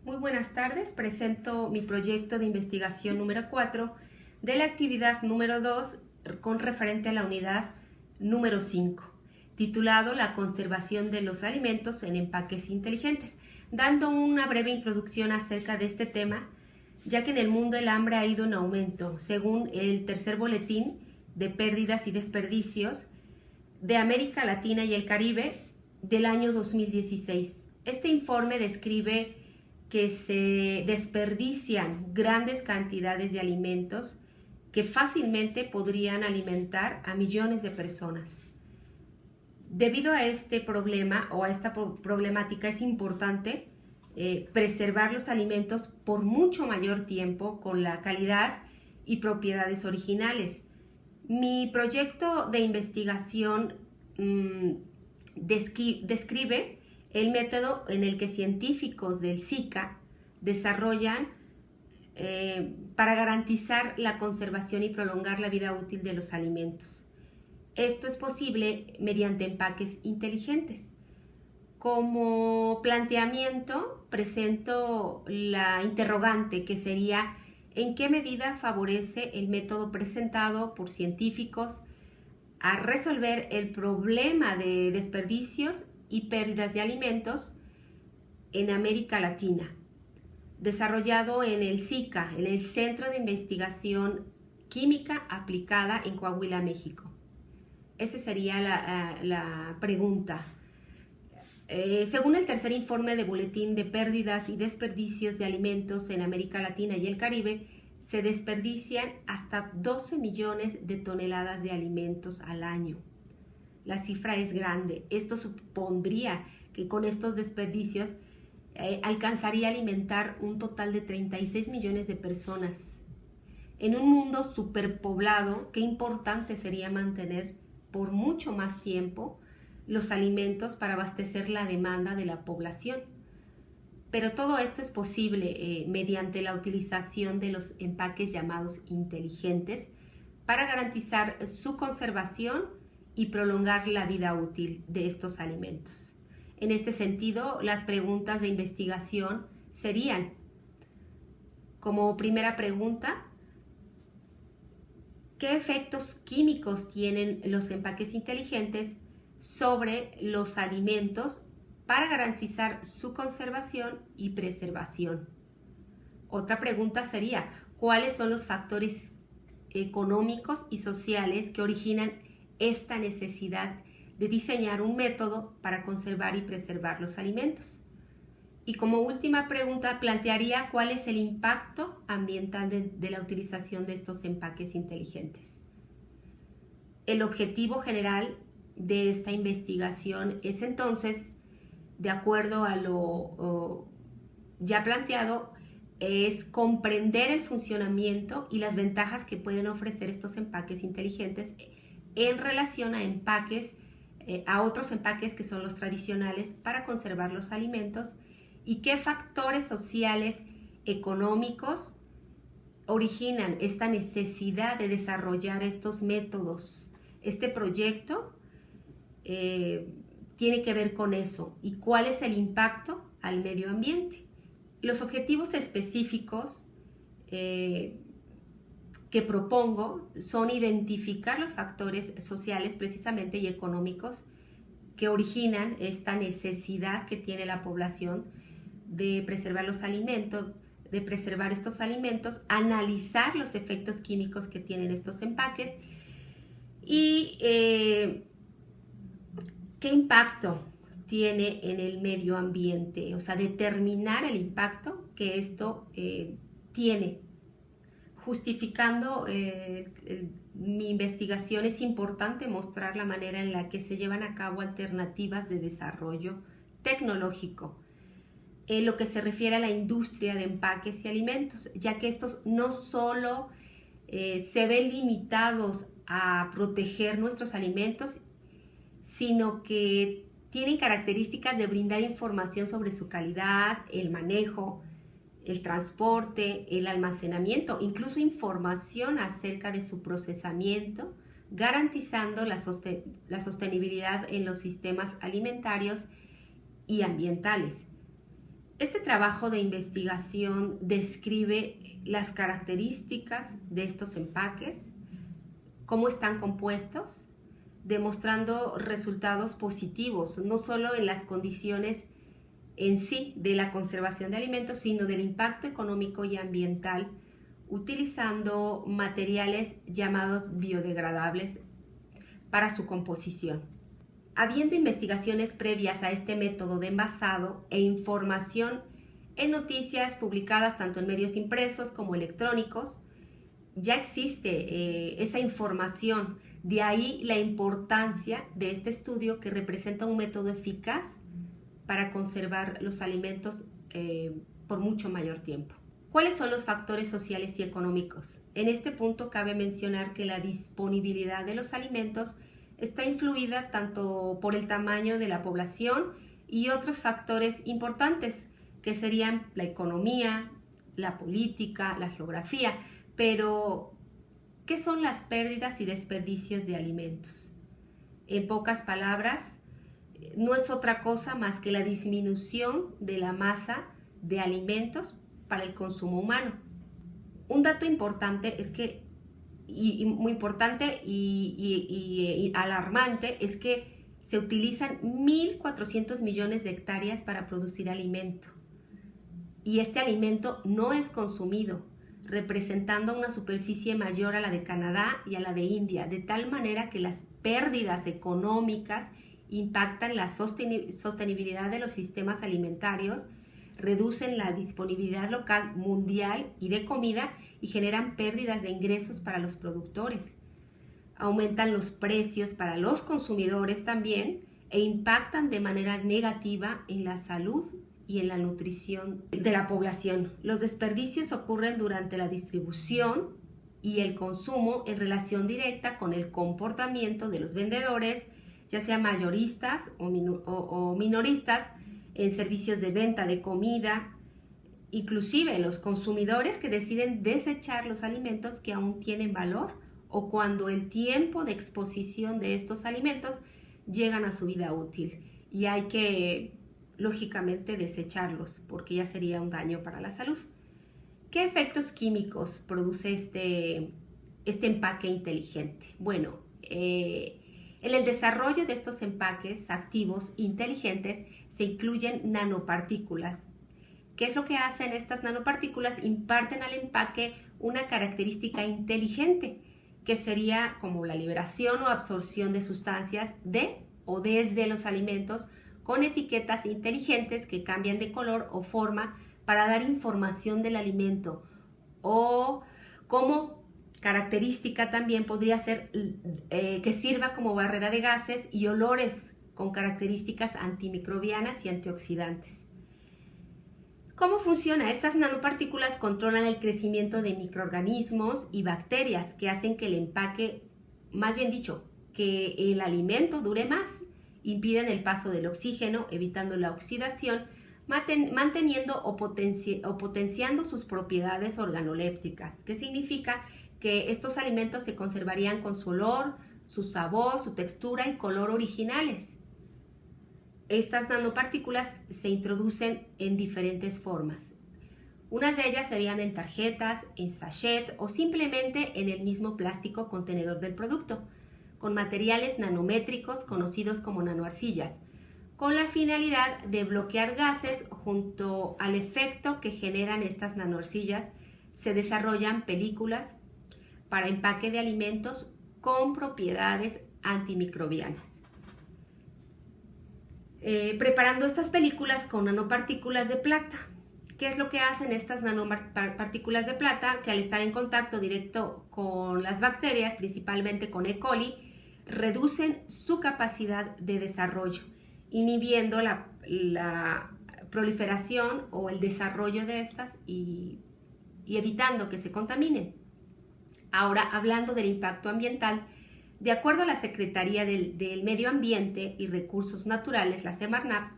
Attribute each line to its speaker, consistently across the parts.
Speaker 1: Muy buenas tardes, presento mi proyecto de investigación número 4 de la actividad número 2 con referente a la unidad número 5, titulado La conservación de los alimentos en empaques inteligentes, dando una breve introducción acerca de este tema, ya que en el mundo el hambre ha ido en aumento, según el tercer boletín de pérdidas y desperdicios de América Latina y el Caribe del año 2016. Este informe describe que se desperdician grandes cantidades de alimentos que fácilmente podrían alimentar a millones de personas. Debido a este problema o a esta problemática es importante preservar los alimentos por mucho mayor tiempo con la calidad y propiedades originales. Mi proyecto de investigación describe el método en el que científicos del SICA desarrollan para garantizar la conservación y prolongar la vida útil de los alimentos. Esto es posible mediante empaques inteligentes. Como planteamiento, presento la interrogante que sería: ¿en qué medida favorece el método presentado por científicos a resolver el problema de desperdicios y pérdidas de alimentos en América Latina, desarrollado en el SICA, en el Centro de Investigación Química Aplicada en Coahuila, México? Esa sería la pregunta. Según el tercer informe de Boletín de Pérdidas y Desperdicios de Alimentos en América Latina y el Caribe, se desperdician hasta 12 millones de toneladas de alimentos al año. La cifra es grande. Esto supondría que con estos desperdicios alcanzaría a alimentar un total de 36 millones de personas. En un mundo superpoblado, qué importante sería mantener por mucho más tiempo los alimentos para abastecer la demanda de la población. Pero todo esto es posible mediante la utilización de los empaques llamados inteligentes para garantizar su conservación y prolongar la vida útil de estos alimentos. En este sentido, las preguntas de investigación serían: como primera pregunta, ¿qué efectos químicos tienen los empaques inteligentes sobre los alimentos para garantizar su conservación y preservación? Otra pregunta sería: ¿cuáles son los factores económicos y sociales que originan esta necesidad de diseñar un método para conservar y preservar los alimentos? Y como última pregunta, plantearía cuál es el impacto ambiental de la utilización de estos empaques inteligentes. El objetivo general de esta investigación es entonces, de acuerdo a lo ya planteado, es comprender el funcionamiento y las ventajas que pueden ofrecer estos empaques inteligentes en relación a a otros empaques que son los tradicionales para conservar los alimentos, y qué factores sociales, económicos originan esta necesidad de desarrollar estos métodos. Este proyecto tiene que ver con eso. ¿Y cuál es el impacto al medio ambiente? Los objetivos específicos que propongo son identificar los factores sociales precisamente y económicos que originan esta necesidad que tiene la población de preservar los alimentos, de preservar estos alimentos, analizar los efectos químicos que tienen estos empaques y qué impacto tiene en el medio ambiente, o sea, determinar el impacto que esto tiene. Justificando mi investigación, es importante mostrar la manera en la que se llevan a cabo alternativas de desarrollo tecnológico en lo que se refiere a la industria de empaques y alimentos, ya que estos no solo se ven limitados a proteger nuestros alimentos, sino que tienen características de brindar información sobre su calidad, el manejo, el transporte, el almacenamiento, incluso información acerca de su procesamiento, garantizando la sostenibilidad en los sistemas alimentarios y ambientales. Este trabajo de investigación describe las características de estos empaques, cómo están compuestos, demostrando resultados positivos, no solo en las condiciones en sí de la conservación de alimentos, sino del impacto económico y ambiental, utilizando materiales llamados biodegradables para su composición. Habiendo investigaciones previas a este método de envasado e información en noticias publicadas tanto en medios impresos como electrónicos, ya existe esa información. De ahí la importancia de este estudio, que representa un método eficaz para conservar los alimentos por mucho mayor tiempo. ¿Cuáles son los factores sociales y económicos? En este punto cabe mencionar que la disponibilidad de los alimentos está influida tanto por el tamaño de la población y otros factores importantes, que serían la economía, la política, la geografía. Pero, ¿qué son las pérdidas y desperdicios de alimentos? En pocas palabras, no es otra cosa más que la disminución de la masa de alimentos para el consumo humano. Un dato importante es que, muy importante y alarmante, es que se utilizan 1.400 millones de hectáreas para producir alimento. Y este alimento no es consumido, representando una superficie mayor a la de Canadá y a la de India, de tal manera que las pérdidas económicas impactan la sostenibilidad de los sistemas alimentarios, reducen la disponibilidad local mundial y de comida y generan pérdidas de ingresos para los productores. Aumentan los precios para los consumidores también e impactan de manera negativa en la salud y en la nutrición de la población. Los desperdicios ocurren durante la distribución y el consumo en relación directa con el comportamiento de los vendedores, ya sea mayoristas o minoristas, en servicios de venta de comida, inclusive los consumidores que deciden desechar los alimentos que aún tienen valor, o cuando el tiempo de exposición de estos alimentos llegan a su vida útil y hay que, lógicamente, desecharlos porque ya sería un daño para la salud. ¿Qué efectos químicos produce este empaque inteligente? Bueno, en el desarrollo de estos empaques activos inteligentes se incluyen nanopartículas. ¿Qué es lo que hacen estas nanopartículas? Imparten al empaque una característica inteligente, que sería como la liberación o absorción de sustancias de o desde los alimentos, con etiquetas inteligentes que cambian de color o forma para dar información del alimento, o como característica también podría ser que sirva como barrera de gases y olores, con características antimicrobianas y antioxidantes. ¿Cómo funciona? Estas nanopartículas controlan el crecimiento de microorganismos y bacterias que hacen que el empaque, más bien dicho, que el alimento dure más, impiden el paso del oxígeno, evitando la oxidación, manteniendo o potenciando sus propiedades organolépticas, que significa que estos alimentos se conservarían con su olor, su sabor, su textura y color originales. Estas nanopartículas se introducen en diferentes formas. Unas de ellas serían en tarjetas, en sachets o simplemente en el mismo plástico contenedor del producto, con materiales nanométricos conocidos como nanoarcillas, con la finalidad de bloquear gases. Junto al efecto que generan estas nanoarcillas, se desarrollan películas para empaque de alimentos con propiedades antimicrobianas. Preparando estas películas con nanopartículas de plata. ¿Qué es lo que hacen estas nanopartículas de plata? Que al estar en contacto directo con las bacterias, principalmente con E. coli, reducen su capacidad de desarrollo, inhibiendo la proliferación o el desarrollo de estas y evitando que se contaminen. Ahora, hablando del impacto ambiental, de acuerdo a la Secretaría del Medio Ambiente y Recursos Naturales, la Semarnat,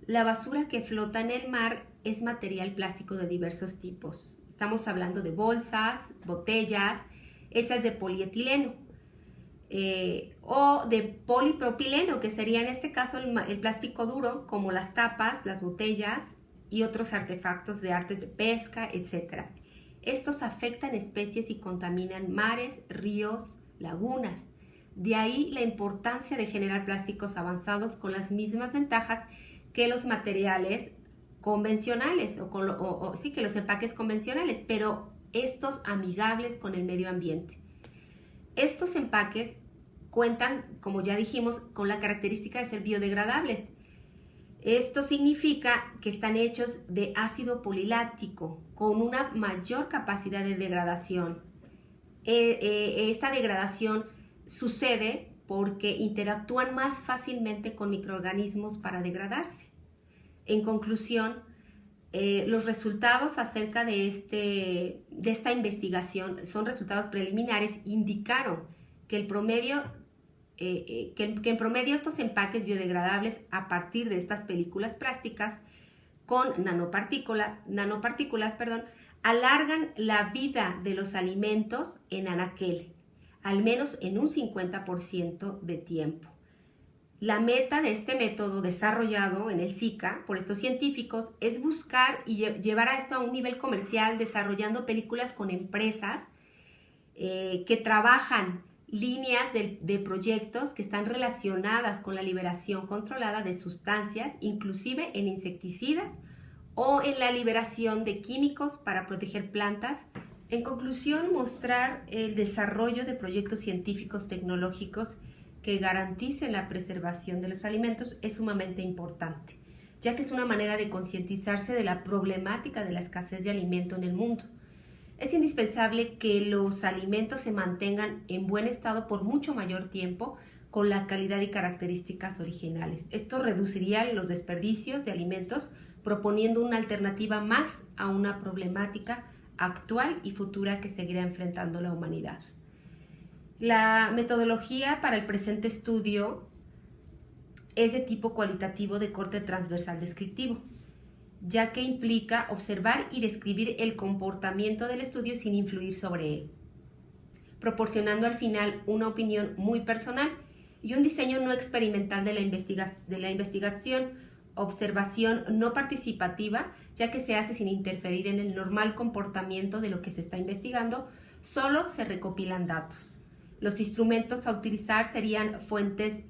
Speaker 1: la basura que flota en el mar es material plástico de diversos tipos. Estamos hablando de bolsas, botellas hechas de polietileno o de polipropileno, que sería en este caso el plástico duro, como las tapas, las botellas y otros artefactos de artes de pesca, etc. Estos afectan especies y contaminan mares, ríos, lagunas. De ahí la importancia de generar plásticos avanzados con las mismas ventajas que los materiales convencionales que los empaques convencionales, pero estos amigables con el medio ambiente. Estos empaques cuentan, como ya dijimos, con la característica de ser biodegradables. Esto significa que están hechos de ácido poliláctico con una mayor capacidad de degradación. Esta degradación sucede porque interactúan más fácilmente con microorganismos para degradarse. En conclusión, los resultados acerca de esta investigación son resultados preliminares, indicaron que en promedio estos empaques biodegradables a partir de estas películas plásticas con nanopartículas, alargan la vida de los alimentos en anaquel, al menos en un 50% de tiempo. La meta de este método desarrollado en el SICA por estos científicos es buscar y llevar a esto a un nivel comercial, desarrollando películas con empresas que trabajan líneas de proyectos que están relacionadas con la liberación controlada de sustancias, inclusive en insecticidas o en la liberación de químicos para proteger plantas. En conclusión, mostrar el desarrollo de proyectos científicos tecnológicos que garanticen la preservación de los alimentos es sumamente importante, ya que es una manera de concientizarse de la problemática de la escasez de alimento en el mundo. Es indispensable que los alimentos se mantengan en buen estado por mucho mayor tiempo con la calidad y características originales. Esto reduciría los desperdicios de alimentos, proponiendo una alternativa más a una problemática actual y futura que seguirá enfrentando la humanidad. La metodología para el presente estudio es de tipo cualitativo de corte transversal descriptivo, ya que implica observar y describir el comportamiento del estudio sin influir sobre él, proporcionando al final una opinión muy personal y un diseño no experimental de la investigación, observación no participativa, ya que se hace sin interferir en el normal comportamiento de lo que se está investigando, solo se recopilan datos. Los instrumentos a utilizar serían fuentes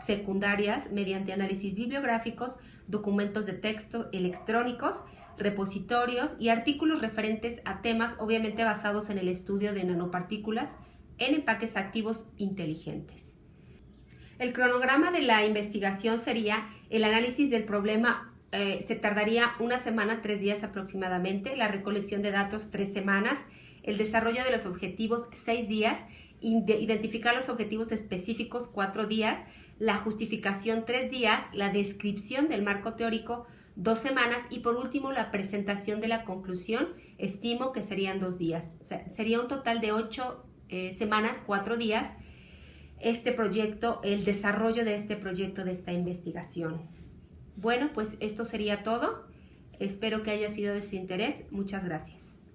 Speaker 1: secundarias mediante análisis bibliográficos, documentos de texto electrónicos, repositorios y artículos referentes a temas obviamente basados en el estudio de nanopartículas en empaques activos inteligentes. El cronograma de la investigación sería el análisis del problema, se tardaría 1 semana, 3 días aproximadamente, la recolección de datos 3 semanas, el desarrollo de los objetivos 6 días, identificar los objetivos específicos 4 días, la justificación 3 días, la descripción del marco teórico 2 semanas y por último la presentación de la conclusión, estimo que serían 2 días. Sería un total de 8 semanas, 4 días, el desarrollo de este proyecto, de esta investigación. Bueno, pues esto sería todo. Espero que haya sido de su interés. Muchas gracias.